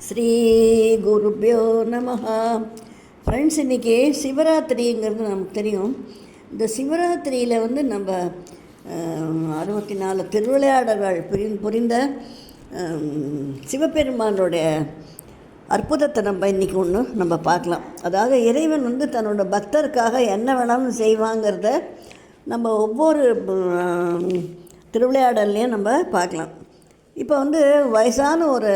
ஸ்ரீ குருப்யோ நமஹ. ஃப்ரெண்ட்ஸ், இன்றைக்கி சிவராத்திரிங்கிறது நமக்கு தெரியும். இந்த சிவராத்திரியில் நம்ம 64 திருவிளையாடல்கள் புரிந்த சிவபெருமானுடைய அற்புதத்தை இன்றைக்கி நம்ம பார்க்கலாம். அதாவது இறைவன் தன்னோட பக்தருக்காக என்ன வேணாலும் செய்வாங்கிறத நம்ம ஒவ்வொரு திருவிளையாடல்லையும் நம்ம பார்க்கலாம். இப்போ வயசான ஒரு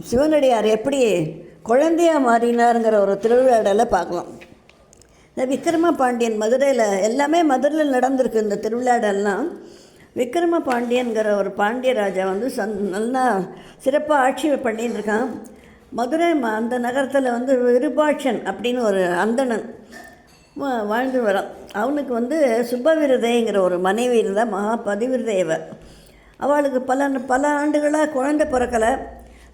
சிவனடியார் எப்படி குழந்தையாக மாறினாருங்கிற ஒரு திருவிளையாடலை பார்க்கலாம். இந்த விக்ரம பாண்டியன் மதுரையில், எல்லாமே மதுரையில் நடந்திருக்கு இந்த திருவிளையாடல்லாம். விக்ரம பாண்டியன்கிற ஒரு பாண்டிய ராஜா நல்லா சிறப்பாக ஆட்சி பண்ணின்னு இருக்கான். மதுரை அந்த நகரத்தில் விருபாட்சன் அப்படின்னு ஒரு அந்தணன் வாழ்ந்து வரான். அவனுக்கு சுபவிரதைங்கிற ஒரு மனைவி இருந்தால், மகா பதிவிரதையவ. அவளுக்கு பல ஆண்டுகளாக குழந்தை பிறக்கலை.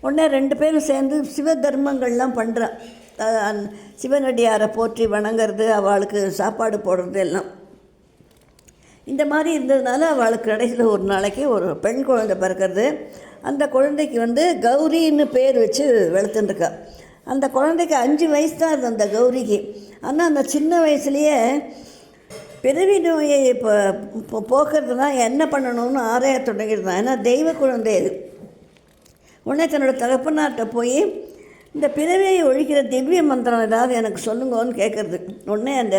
உடனே 2 பேரும் சேர்ந்து சிவ தர்மங்கள்லாம் பண்ணுறான். சிவனடியாரை போற்றி வணங்கிறது, அவளுக்கு சாப்பாடு போடுறது எல்லாம். இந்த மாதிரி இருந்ததுனால அவளுக்கு கடைசியில் ஒரு நாளைக்கு ஒரு பெண் குழந்தை பிறக்கிறது. அந்த குழந்தைக்கு கௌரின்னு பேர் வச்சு வளர்த்துட்டுருக்கா. அந்த குழந்தைக்கு 5 வயசு தான் இருந்தது அந்த கௌரிக்கு. ஆனால் அந்த சின்ன வயசுலேயே பிறவி நோயை இப்போ போக்குறதுனா என்ன பண்ணணும்னு ஆராய தொடங்கியிருந்தான். ஏன்னா தெய்வ குழந்தை அது. உடனே தன்னோட தகப்பனார்கிட்ட போய் இந்த பிறவியை ஒழிக்கிற திவ்ய மந்திரம் ஏதாவது எனக்கு சொல்லுங்கன்னு கேட்குறது. உடனே அந்த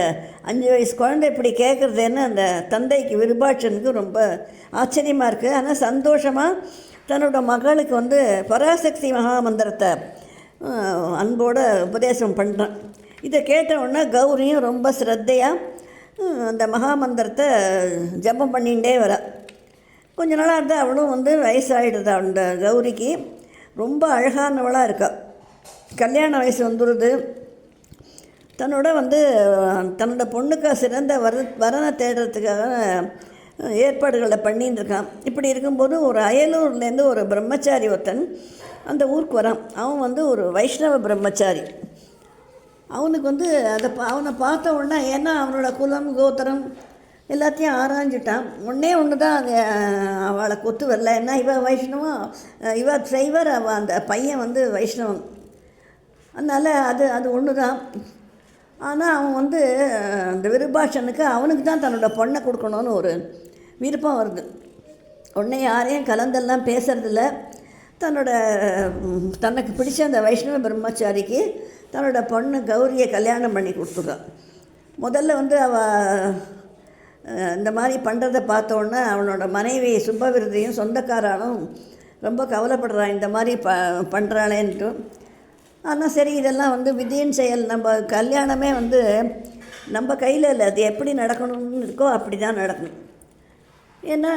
5 வயசு குழந்தை இப்படி கேட்குறதுன்னு அந்த தந்தைக்கு, விருபாட்சனுக்கு ரொம்ப ஆச்சரியமாக இருக்குது. ஆனால் சந்தோஷமாக தன்னோட மகளுக்கு பராசக்தி மகாமந்திரத்தை அன்போடு உபதேசம் பண்ணுறான். இதை கேட்ட உடனே கௌரியும் ரொம்ப ஸ்ரத்தையாக அந்த மகாமந்திரத்தை ஜபம் பண்ணிகிட்டே வரா. கொஞ்ச நாளாக இருந்தால் அவளும் வயசாகிடுது. அந்த கௌரிக்கு ரொம்ப அழகானவளாக இருக்கா. கல்யாண வயசு வந்துடுது. தன்னோட பொண்ணுக்காக சிறந்த வரனை தேடுறதுக்காக ஏற்பாடுகளை பண்ணின்னு இருக்கான். இப்படி இருக்கும்போது ஒரு அயலூர்லேருந்து ஒரு பிரம்மச்சாரி ஒருத்தன் அந்த ஊருக்கு வரான். அவன் ஒரு வைஷ்ணவ பிரம்மச்சாரி. அவனுக்கு அவனை பார்த்த உடனே, ஏன்னா அவனோட குலம் கோத்திரம் எல்லாத்தையும் ஆராய்ஞ்சிட்டான். ஒன்று தான் அது அவளை கொத்து வரல. ஏன்னா இவ வைஷ்ணவம், இவ சைவர், அவள் அந்த பையன் வைஷ்ணவம். அதனால் அது ஒன்று தான். ஆனால் அவன் அந்த விருபாஷனுக்கு அவனுக்கு தான் தன்னோட பொண்ணை கொடுக்கணும்னு ஒரு விருப்பம் வருது. உடனே யாரையும் கலந்தெல்லாம் பேசுறதில்ல. தனக்கு பிடிச்ச அந்த வைஷ்ணவ பிரம்மச்சாரிக்கு தன்னோட பொண்ணு கௌரியை கல்யாணம் பண்ணி கொடுத்துருக்கான். முதல்ல அவள் இந்த மாதிரி பண்ணுறதை பார்த்தோன்னே அவனோட மனைவி சுப்பவிரதையும் சொந்தக்காராலும் ரொம்ப கவலைப்படுறான், இந்த மாதிரி பண்ணுறாளேன்ட்டு. ஆனால் சரி, இதெல்லாம் விதியின் செயல். நம்ம கல்யாணமே நம்ம கையில் இல்லை. அது எப்படி நடக்கணும்னு இருக்கோ அப்படி தான் நடக்கணும். ஏன்னா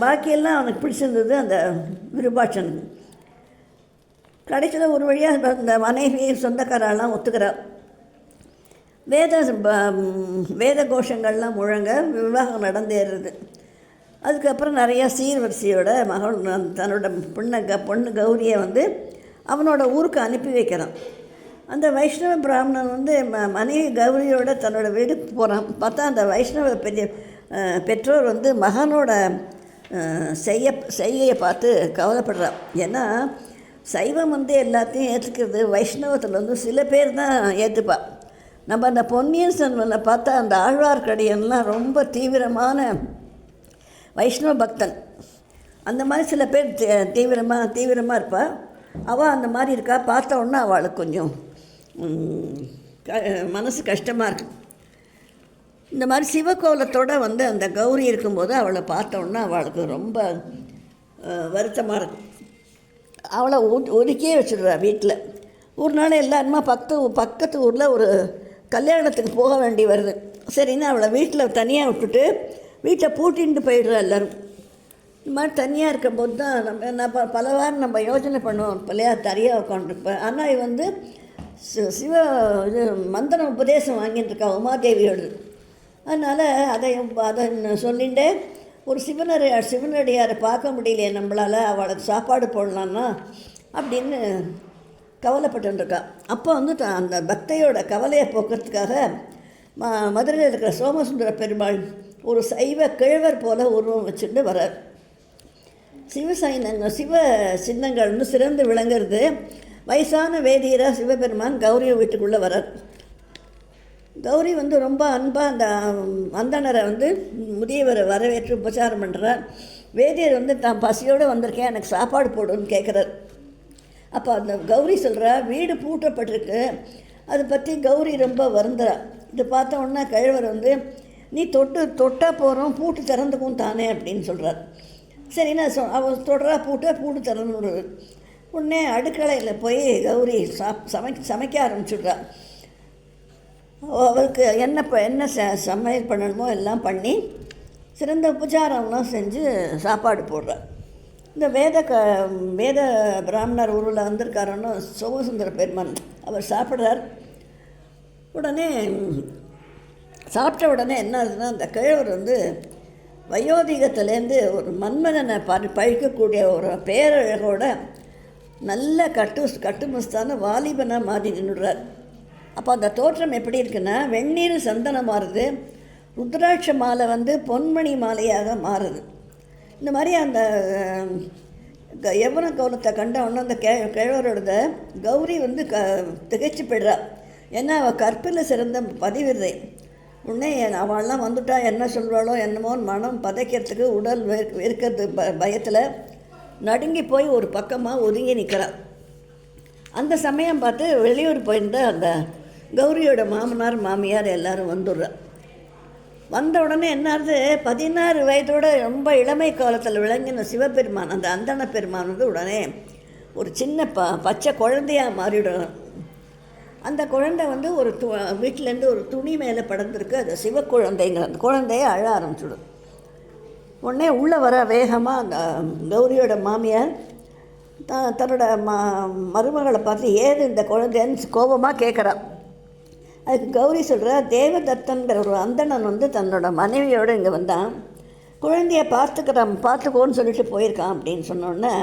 பாக்கியெல்லாம் அவனுக்கு பிடிச்சிருந்தது அந்த விருபாட்சனுக்கு. கடைசியில் ஒரு வழியாக இந்த மனைவி சொந்தக்காரெல்லாம் ஒத்துக்கிறாள். வேத கோஷங்கள்லாம் முழங்க விவாகம் நடந்தேறுது. அதுக்கப்புறம் நிறையா சீர்வரிசையோட மகள் தன்னோட பொண்ணு கௌரியை அவனோட ஊருக்கு அனுப்பி வைக்கிறான். அந்த வைஷ்ணவ பிராமணன் மனைவி கௌரியோட தன்னோட வீடுக்கு போகிறான். பார்த்தா அந்த வைஷ்ணவ பெற்றோர் மகனோட செய்கையை பார்த்து கவலைப்படுறான். ஏன்னா சைவம் எல்லாத்தையும் ஏற்றுக்கிறது, வைஷ்ணவத்தில் சில பேர் தான் ஏற்றுப்பா. நம்ம அந்த பொன்னியின் செல்வனில் பார்த்தா அந்த ஆழ்வார்க்கடியன்லாம் ரொம்ப தீவிரமான வைஷ்ணவ பக்தன். அந்த மாதிரி சில பேர் தீவிரமாக இருப்பா. அவள் அந்த மாதிரி இருக்கா. பார்த்த உடனே அவளுக்கு கொஞ்சம் மனசு கஷ்டமாக இருக்கு. இந்த மாதிரி சிவகோலத்தோடு அந்த கௌரி இருக்கும்போது அவளை பார்த்த உடனே அவளுக்கு ரொம்ப வருத்தமாக இருக்கும். அவளை ஒதுக்கியே வச்சுடுறா வீட்டில். ஒரு நாள் எல்லாருமா பக்கத்து ஊரில் ஒரு கல்யாணத்துக்கு போக வேண்டி வருது. சரின்னு அவளை வீட்டில் தனியாக விட்டுட்டு வீட்டில் பூட்டின்ட்டு போயிடுறா எல்லோரும். இந்த மாதிரி தனியாக இருக்கும்போது தான் நம்ம பல வாரம் நம்ம யோசனை பண்ணுவோம், பிள்ளையார் தனியாக உட்காந்துருப்பேன். ஆனால் இவ சிவ மந்திரம் உபதேசம் வாங்கிட்டு இருக்கா உமாதேவியோடு. அதனால் அதை சொல்லிட்டு ஒரு சிவனடியாரை பார்க்க முடியலையே நம்மளால், அவளுக்கு சாப்பாடு போடலான்னா அப்படின்னு கவலைப்பட்டுருக்கா. அப்போ அந்த பக்தையோட கவலையை போக்குறதுக்காக மதுரையில் இருக்கிற சோமசுந்தர பெருமாள் ஒரு சைவ கிழவர் போல் உருவம் வச்சுட்டு வரார். சிவ சின்னங்கள்னு சிறந்து விளங்குறது. வயசான வேதியராக சிவபெருமான் கௌரி வீட்டுக்குள்ளே வரார். கௌரி ரொம்ப அன்பாக அந்த அந்தணரை முதியவரை வரவேற்று உபச்சாரம் பண்ணுறார். வேதியர் தான் பசியோடு வந்திருக்கேன், எனக்கு சாப்பாடு போடுன்னு கேட்குறார். அப்போ அந்த கௌரி சொல்கிறா, வீடு பூட்டப்பட்டிருக்கு. அதை பற்றி கௌரி ரொம்ப வருந்துறா. இதை பார்த்த உடனே கழவர் நீ தொட்டால் போகிறோம், பூட்டு திறந்துக்கும் தானே அப்படின்னு சொல்கிறார். சரி, நான் அவள் தொடரா பூட்டு திறந்து விடுறது. உடனே அடுக்கலையில் போய் கௌரி சமைக்க ஆரம்பிச்சுட்றா. அவளுக்கு என்ன சமையல் பண்ணணுமோ எல்லாம் பண்ணி சிறந்த உபச்சாரம்லாம் செஞ்சு சாப்பாடு போடுறா. இந்த வேத பிராமணர் ஊரில் வந்திருக்காருன்னு சோமசுந்தர பெருமான் அவர் சாப்பிட்றார். உடனே சாப்பிட்ட உடனே என்ன ஆகுதுன்னா, அந்த கிழவர் வயோதிகத்திலேருந்து ஒரு மன்மதனை பழிக்கக்கூடிய ஒரு பேரழகோட நல்ல கட்டுமஸ்தான வாலிபனாக மாறி நின்றுடுறார். அப்போ அந்த தோற்றம் எப்படி இருக்குன்னா, வெந்நீர் சந்தனம் மாறுது, ருத்ராட்ச மாலை பொன்மணி மாலையாக மாறுது. இந்த மாதிரி அந்த யவன கௌலத்தை கண்ட உடனே அந்த கிழவரோட கௌரி திகைச்சு போய்ட்றா. ஏன்னா அவள் கற்பில் சிறந்த பதிவிரதை. உடனே அவள்லாம் வந்துட்டா என்ன சொல்வாளோ என்னமோன்னு மனம் பதைக்கிறதுக்கு உடல் இருக்கிறது பயத்தில் நடுங்கி போய் ஒரு பக்கமாக ஒதுங்கி நிற்கிறாள். அந்த சமயம் பார்த்து வெளியூர் போயிருந்த அந்த கௌரியோட மாமனார் மாமியார் எல்லோரும் வந்துடுறா. வந்த உடனே என்னாவது 16 வயதோட ரொம்ப இளமை காலத்தில் விளங்கின சிவபெருமான், அந்த அந்தண பெருமான் உடனே ஒரு சின்ன பச்சை குழந்தையாக மாறிவிடும். அந்த குழந்தை ஒரு வீட்டிலேருந்து ஒரு துணி மேலே படர்ந்துருக்கு. அது சிவக்குழந்தைங்கிற அந்த குழந்தைய அழ ஆரம்பிச்சுடும். உடனே உள்ளே வர வேகமாக அந்த கௌரியோட மாமியார் தன்னோட மருமகளை பார்த்து ஏது இந்த குழந்தைன்னு கோபமாக கேட்குறா. அதுக்கு கௌரி சொல்கிறா, தேவதத்தன்கிற ஒரு அந்தணன் தன்னோட மனைவியோடு இங்கே வந்தான், குழந்தைய பார்த்துக்கோன்னு சொல்லிட்டு போயிருக்கான் அப்படின்னு சொன்னோடனே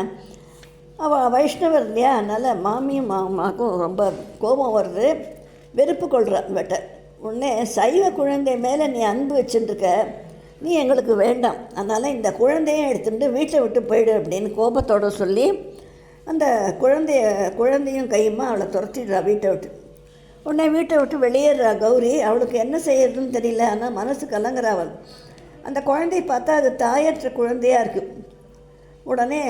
அவள் வைஷ்ணவர் இல்லையா, அதனால் மாமியும் மாமாவுக்கும் ரொம்ப கோபம் வருது, வெறுப்பு கொள்கிறா வெட்ட. உடனே சைவ குழந்தை மேலே நீ அன்பு வச்சுருக்க, நீ எங்களுக்கு வேண்டாம், அதனால் இந்த குழந்தையும் எடுத்துகிட்டு வீட்டை விட்டு போயிடு அப்படின்னு கோபத்தோடு சொல்லி அந்த குழந்தையும் கையுமா அவளை துரத்திடுறா வீட்டை விட்டு. உடனே வீட்டை விட்டு வெளியேறா கௌரி. அவளுக்கு என்ன செய்யறதுன்னு தெரியல, ஆனால் மனசு கலங்குறா அவள். அந்த குழந்தையை பார்த்தா அது தாயற்ற குழந்தையாக இருக்குது. உடனே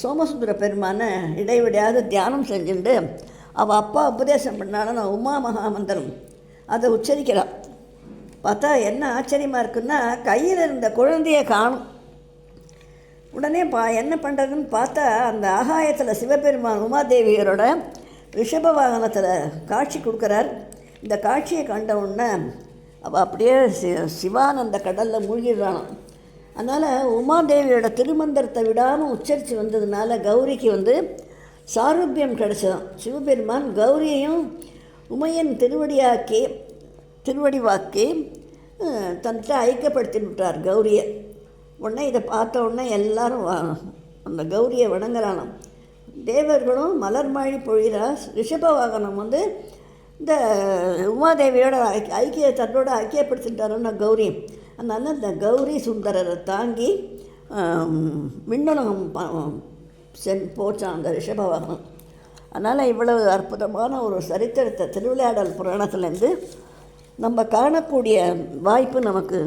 சோமசுந்தர பெருமான இடைவிடாத தியானம் செஞ்சுட்டு அவள் அப்பா உபதேசம் பண்ணாலும் உமா மகாமந்திரம் அதை உச்சரிக்கிறாள். பார்த்தா என்ன ஆச்சரியமாக இருக்குன்னா, கையில் இருந்த குழந்தையை காணும். உடனே என்ன பண்ணுறதுன்னு பார்த்தா அந்த ஆகாயத்தில் சிவபெருமான் உமாதேவியரோட ரிஷப வாகனத்தில் காட்சி கொடுக்குறார். இந்த காட்சியை கண்ட உடனே அவள் அப்படியே சிவானந்த கடலில் மூழ்கிடுறான். அதனால் உமாதேவியோட திருமந்திரத்தை விடாமல் உச்சரித்து வந்ததுனால கௌரிக்கு சாரூபியம் கிடைச்சதான். சிவபெருமான் கௌரியையும் உமையன் திருவடி வாக்கி தன்கிட்ட ஐக்கியப்படுத்தி விட்டார் கௌரியை. உடனே இதை பார்த்த உடனே எல்லாரும் அந்த கௌரியை வணங்குறானாம். தேவர்களும் மலர்மாழி பொழிகிறா. ரிஷப வாகனம் இந்த உமாதேவியோட தன்னோட ஐக்கியப்படுத்திட்டாருன்னா கௌரி. அதனால் இந்த கௌரி சுந்தரரை தாங்கி விண்ணுலகம் போச்சான் அந்த ரிஷப வாகனம். அதனால் இவ்வளவு அற்புதமான ஒரு சரித்திரத்தை திருவிளையாடல் புராணத்துலேருந்து நம்ம காணக்கூடிய வாய்ப்பு நமக்கு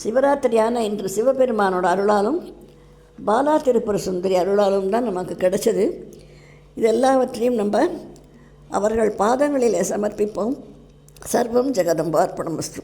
சிவராத்திரியான இன்று சிவபெருமானோட அருளாலும் பாலா திருப்புர சுந்தரி அருளாலும் தான் நமக்கு கிடைச்சது. இது எல்லாவற்றையும் நம்ம அவர்கள் பாதங்களிலே சமர்ப்பிப்போம். சர்வம் ஜெகதம்பார்ப்பணமஸ்து.